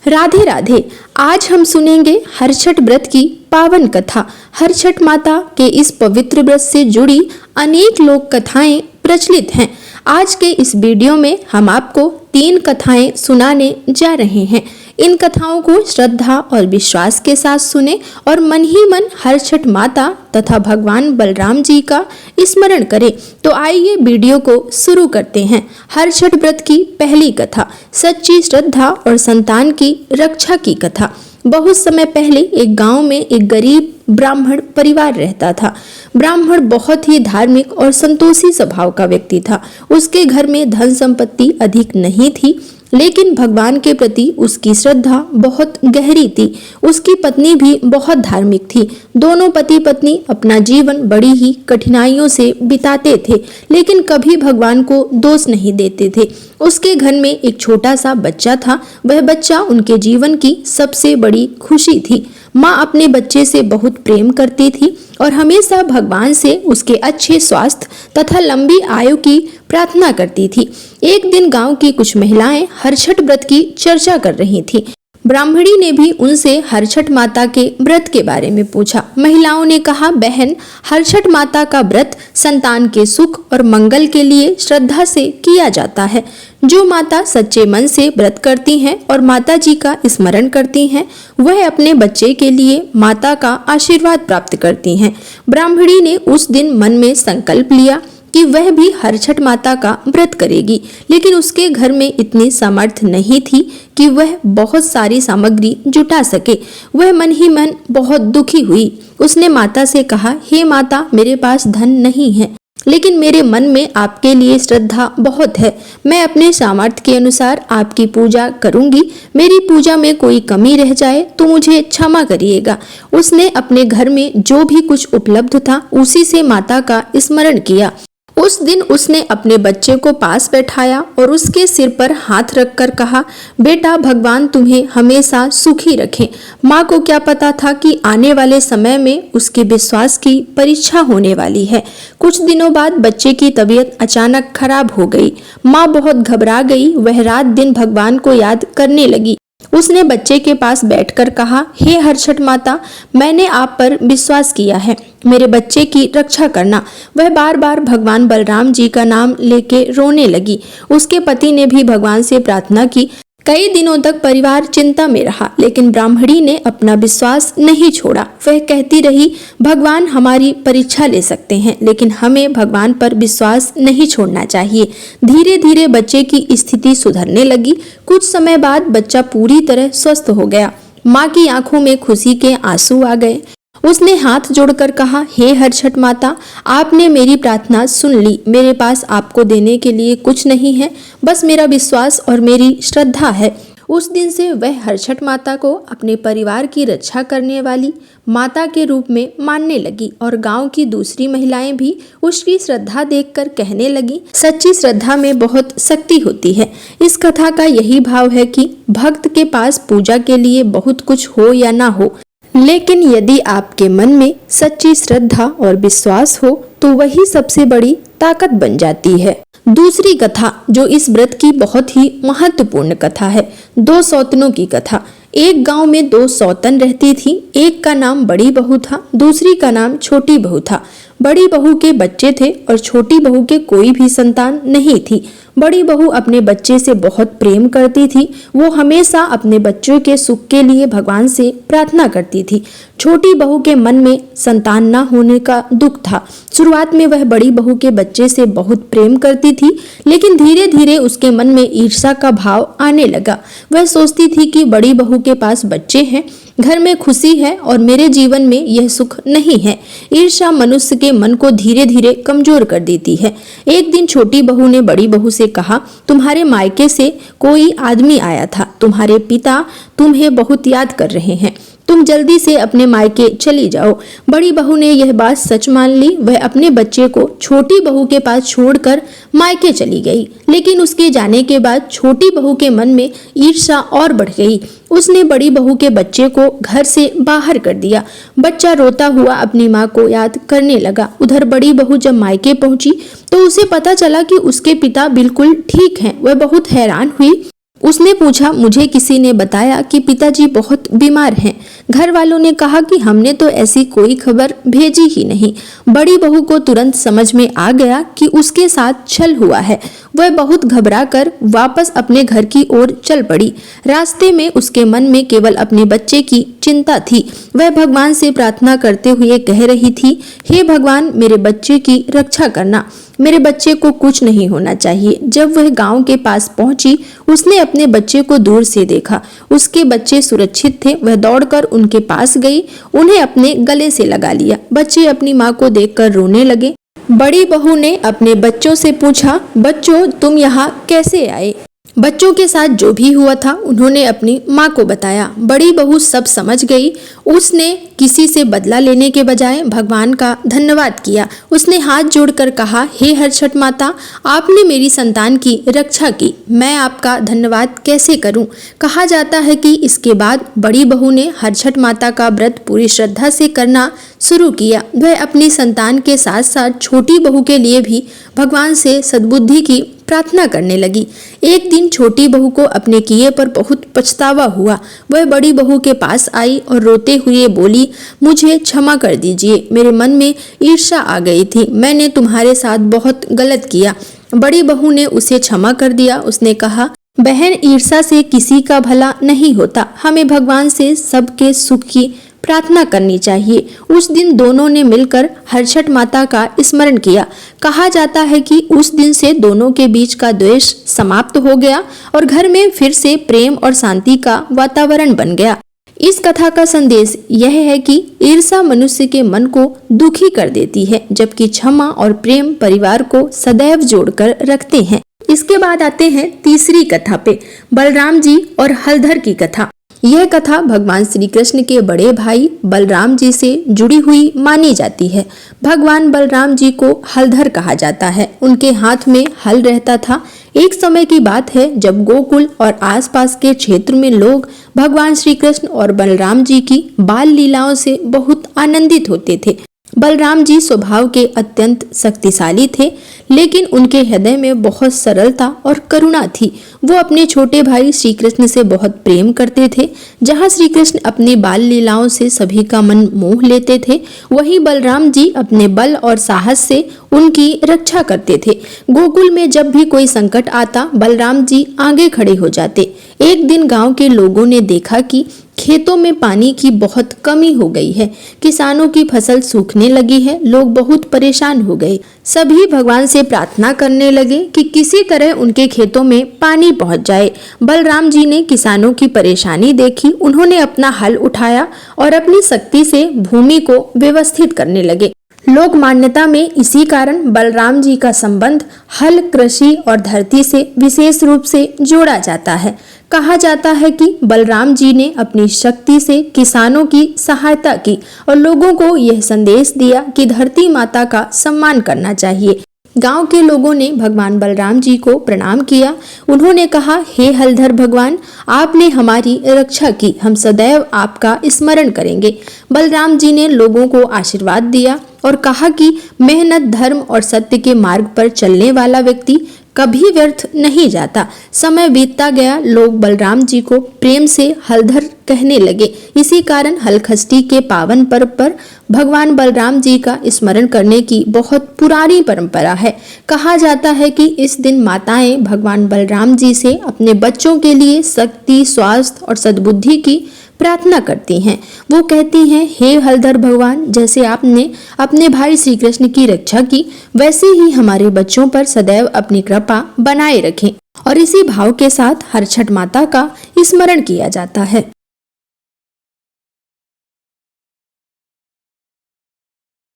राधे राधे। आज हम सुनेंगे हरछठ व्रत की पावन कथा। हरछठ माता के इस पवित्र व्रत से जुड़ी अनेक लोक कथाएं प्रचलित हैं। आज के इस वीडियो में हम आपको 3 कथाएं सुनाने जा रहे हैं। इन कथाओं को श्रद्धा और विश्वास के साथ सुने और मन ही मन हरछठ माता तथा भगवान बलराम जी का स्मरण करें। तो आइए वीडियो को शुरू करते हैं। हरछठ व्रत की पहली कथा, सच्ची श्रद्धा और संतान की रक्षा की कथा। बहुत समय पहले एक गांव में एक गरीब ब्राह्मण परिवार रहता था। ब्राह्मण बहुत ही धार्मिक और संतोषी स्वभाव का व्यक्ति था। उसके घर में धन संपत्ति अधिक नहीं थी, लेकिन भगवान के प्रति उसकी श्रद्धा बहुत गहरी थी। उसकी पत्नी भी बहुत धार्मिक थी। दोनों पति पत्नी अपना जीवन बड़ी ही कठिनाइयों से बिताते थे, लेकिन कभी भगवान को दोष नहीं देते थे। उसके घर में एक छोटा सा बच्चा था। वह बच्चा उनके जीवन की सबसे बड़ी खुशी थी। माँ अपने बच्चे से बहुत प्रेम करती थी और हमेशा भगवान से उसके अच्छे स्वास्थ्य तथा लंबी आयु की प्रार्थना करती थी। एक दिन गांव की कुछ महिलाएं हरछठ व्रत की चर्चा कर रही थीं। ब्राह्मणी ने भी उनसे हरछठ माता के व्रत के बारे में पूछा। महिलाओं ने कहा, बहन, हरछठ माता का व्रत संतान के सुख और मंगल के लिए श्रद्धा से किया जाता है। जो माता सच्चे मन से व्रत करती हैं और माता जी का स्मरण करती हैं, वह अपने बच्चे के लिए माता का आशीर्वाद प्राप्त करती हैं। ब्राह्मणी ने उस दिन मन में संकल्प लिया कि वह भी हरछठ माता का व्रत करेगी, लेकिन उसके घर में इतनी सामर्थ्य नहीं थी कि वह बहुत सारी सामग्री जुटा सके। वह मन ही मन बहुत दुखी हुई। उसने माता से कहा, हे माता, मेरे पास धन नहीं है, लेकिन मेरे मन में आपके लिए श्रद्धा बहुत है। मैं अपने सामर्थ्य के अनुसार आपकी पूजा करूंगी। मेरी पूजा में कोई कमी रह जाए तो मुझे क्षमा करिएगा। उसने अपने घर में जो भी कुछ उपलब्ध था उसी से माता का स्मरण किया। उस दिन उसने अपने बच्चे को पास बैठाया और उसके सिर पर हाथ रखकर कहा, बेटा, भगवान तुम्हें हमेशा सुखी रखें। माँ को क्या पता था कि आने वाले समय में उसके विश्वास की परीक्षा होने वाली है। कुछ दिनों बाद बच्चे की तबीयत अचानक खराब हो गई। माँ बहुत घबरा गई। वह रात दिन भगवान को याद करने लगी। उसने बच्चे के पास बैठकर कहा, हे हरछठ माता, मैंने आप पर विश्वास किया है, मेरे बच्चे की रक्षा करना। वह बार बार भगवान बलराम जी का नाम लेके रोने लगी। उसके पति ने भी भगवान से प्रार्थना की। कई दिनों तक परिवार चिंता में रहा, लेकिन ब्राह्मणी ने अपना विश्वास नहीं छोड़ा। वह कहती रही, भगवान हमारी परीक्षा ले सकते हैं, लेकिन हमें भगवान पर विश्वास नहीं छोड़ना चाहिए। धीरे धीरे बच्चे की स्थिति सुधरने लगी। कुछ समय बाद बच्चा पूरी तरह स्वस्थ हो गया। माँ की आंखों में खुशी के आंसू आ गए। उसने हाथ जोड़कर कहा, हे हरछठ माता, आपने मेरी प्रार्थना सुन ली। मेरे पास आपको देने के लिए कुछ नहीं है, बस मेरा विश्वास और मेरी श्रद्धा है। उस दिन से वह हरछठ माता को अपने परिवार की रक्षा करने वाली माता के रूप में मानने लगी और गांव की दूसरी महिलाएं भी उसकी श्रद्धा देखकर कहने लगी, सच्ची श्रद्धा में बहुत शक्ति होती है। इस कथा का यही भाव है कि भक्त के पास पूजा के लिए बहुत कुछ हो या ना हो, लेकिन यदि आपके मन में सच्ची श्रद्धा और विश्वास हो तो वही सबसे बड़ी ताकत बन जाती है। दूसरी कथा, जो इस व्रत की बहुत ही महत्वपूर्ण कथा है, 2 सौतनों की कथा। एक गांव में 2 सौतन रहती थी। एक का नाम बड़ी बहू था, दूसरी का नाम छोटी बहू था। बड़ी बहू के बच्चे थे और छोटी बहू के कोई भी संतान नहीं थी। बड़ी बहू अपने बच्चे से बहुत प्रेम करती थी। वो हमेशा अपने बच्चों के सुख के लिए भगवान से प्रार्थना करती थी। छोटी बहू के मन में संतान न होने का दुख था। शुरुआत में वह बड़ी बहू के बच्चे से बहुत प्रेम करती थी, लेकिन धीरे धीरे उसके मन में ईर्ष्या का भाव आने लगा। वह सोचती थी कि बड़ी बहू के पास बच्चे हैं, घर में खुशी है और मेरे जीवन में यह सुख नहीं है। ईर्ष्या मनुष्य के मन को धीरे धीरे कमजोर कर देती है। एक दिन छोटी बहू ने बड़ी बहू से कहा, तुम्हारे मायके से कोई आदमी आया था। तुम्हारे पिता तुम्हें बहुत याद कर रहे हैं। तुम जल्दी से अपने मायके चली जाओ। बड़ी बहू ने यह बात सच मान ली। वह अपने बच्चे को छोटी बहू के पास छोड़कर मायके चली गई, लेकिन उसके जाने के बाद छोटी बहू के मन में ईर्ष्या और बढ़ गई। उसने बड़ी बहू के बच्चे को घर से बाहर कर दिया। बच्चा रोता हुआ अपनी माँ को याद करने लगा। उधर बड़ी बहू जब मायके पहुंची तो उसे पता चला कि उसके पिता बिल्कुल ठीक हैं। वह बहुत हैरान हुई। उसने पूछा, मुझे किसी ने बताया कि पिताजी बहुत बीमार हैं। घर वालों ने कहा कि हमने तो ऐसी कोई खबर भेजी ही नहीं। बड़ी बहू को तुरंत समझ में आ गया कि उसके साथ छल हुआ है। वह बहुत घबराकर वापस अपने घर की ओर चल पड़ी। रास्ते में उसके मन में केवल अपने बच्चे की चिंता थी। वह भगवान से प्रार्थना करते हुए कह रही थी, हे भगवान, मेरे बच्चे की रक्षा करना, मेरे बच्चे को कुछ नहीं होना चाहिए। जब वह गांव के पास पहुंची, उसने अपने बच्चे को दूर से देखा। उसके बच्चे सुरक्षित थे। वह दौड़कर उनके पास गई, उन्हें अपने गले से लगा लिया। बच्चे अपनी माँ को देखकर रोने लगे। बड़ी बहू ने अपने बच्चों से पूछा, बच्चों, तुम यहाँ कैसे आए? बच्चों के साथ जो भी हुआ था उन्होंने अपनी माँ को बताया। बड़ी बहू सब समझ गई। उसने किसी से बदला लेने के बजाय भगवान का धन्यवाद किया। उसने हाथ जोड़कर कहा, हे हरछठ माता, आपने मेरी संतान की रक्षा की। मैं आपका धन्यवाद कैसे करूं? कहा जाता है कि इसके बाद बड़ी बहू ने हरछठ माता का व्रत पूरी श्रद्धा से करना शुरू किया। वह अपनी संतान के साथ साथ छोटी बहू के लिए भी भगवान से सद्बुद्धि की प्रार्थना करने लगी। एक दिन छोटी बहू को अपने किए पर बहुत पछतावा हुआ। वह बड़ी बहू के पास आई और रोते हुए बोली, मुझे क्षमा कर दीजिए, मेरे मन में ईर्ष्या आ गई थी, मैंने तुम्हारे साथ बहुत गलत किया। बड़ी बहू ने उसे क्षमा कर दिया। उसने कहा, बहन, ईर्ष्या से किसी का भला नहीं होता। हमें भगवान से सबके सुख की प्रार्थना करनी चाहिए। उस दिन दोनों ने मिलकर हरछठ माता का स्मरण किया। कहा जाता है कि उस दिन से दोनों के बीच का द्वेष समाप्त हो गया और घर में फिर से प्रेम और शांति का वातावरण बन गया। इस कथा का संदेश यह है कि ईर्ष्या मनुष्य के मन को दुखी कर देती है, जबकि क्षमा और प्रेम परिवार को सदैव जोड़कर रखते हैं। इसके बाद आते हैं तीसरी कथा पे, बलराम जी और हलधर की कथा। यह कथा भगवान श्री कृष्ण के बड़े भाई बलराम जी से जुड़ी हुई मानी जाती है। भगवान बलराम जी को हलधर कहा जाता है। उनके हाथ में हल रहता था। एक समय की बात है जब गोकुल और आसपास के क्षेत्र में लोग भगवान श्री कृष्ण और बलराम जी की बाल लीलाओं से बहुत आनंदित होते थे। बलराम जी स्वभाव के अत्यंत शक्तिशाली थे, लेकिन उनके हृदय में बहुत सरलता और करुणा थी। वो अपने छोटे भाई श्री कृष्ण से बहुत प्रेम करते थे। जहाँ श्री कृष्ण अपनी बाल लीलाओं से सभी का मन मोह लेते थे, वहीं बलराम जी अपने बल और साहस से उनकी रक्षा करते थे। गोकुल में जब भी कोई संकट आता, बलराम जी आगे खड़े हो जाते। एक दिन गांव के लोगों ने देखा कि खेतों में पानी की बहुत कमी हो गई है। किसानों की फसल सूखने लगी है। लोग बहुत परेशान हो गए। सभी भगवान से प्रार्थना करने लगे कि किसी तरह उनके खेतों में पानी पहुंच जाए। बलराम जी ने किसानों की परेशानी देखी। उन्होंने अपना हल उठाया और अपनी शक्ति से भूमि को व्यवस्थित करने लगे। लोक मान्यता में इसी कारण बलराम जी का संबंध हल, कृषि और धरती से विशेष रूप से जोड़ा जाता है। कहा जाता है कि बलराम जी ने अपनी शक्ति से किसानों की सहायता की और लोगों को यह संदेश दिया कि धरती माता का सम्मान करना चाहिए। गांव के लोगों ने भगवान बलराम जी को प्रणाम किया। उन्होंने कहा, हे हलधर भगवान, आपने हमारी रक्षा की, हम सदैव आपका स्मरण करेंगे। बलराम जी ने लोगों को आशीर्वाद दिया और कहा कि मेहनत, धर्म और सत्य के मार्ग पर चलने वाला व्यक्ति कभी व्यर्थ नहीं जाता। समय बीतता गया। लोग बलराम जी को प्रेम से हलधर कहने लगे। इसी कारण हलखष्टी के पावन पर्व पर भगवान बलराम जी का स्मरण करने की बहुत पुरानी परंपरा है। कहा जाता है कि इस दिन माताएं भगवान बलराम जी से अपने बच्चों के लिए शक्ति, स्वास्थ्य और सद्बुद्धि की प्रार्थना करती हैं। वो कहती हैं, हे हलधर भगवान, जैसे आपने अपने भाई श्री कृष्ण की रक्षा की, वैसे ही हमारे बच्चों पर सदैव अपनी कृपा बनाए रखें। और इसी भाव के साथ हरछठ माता का स्मरण किया जाता है।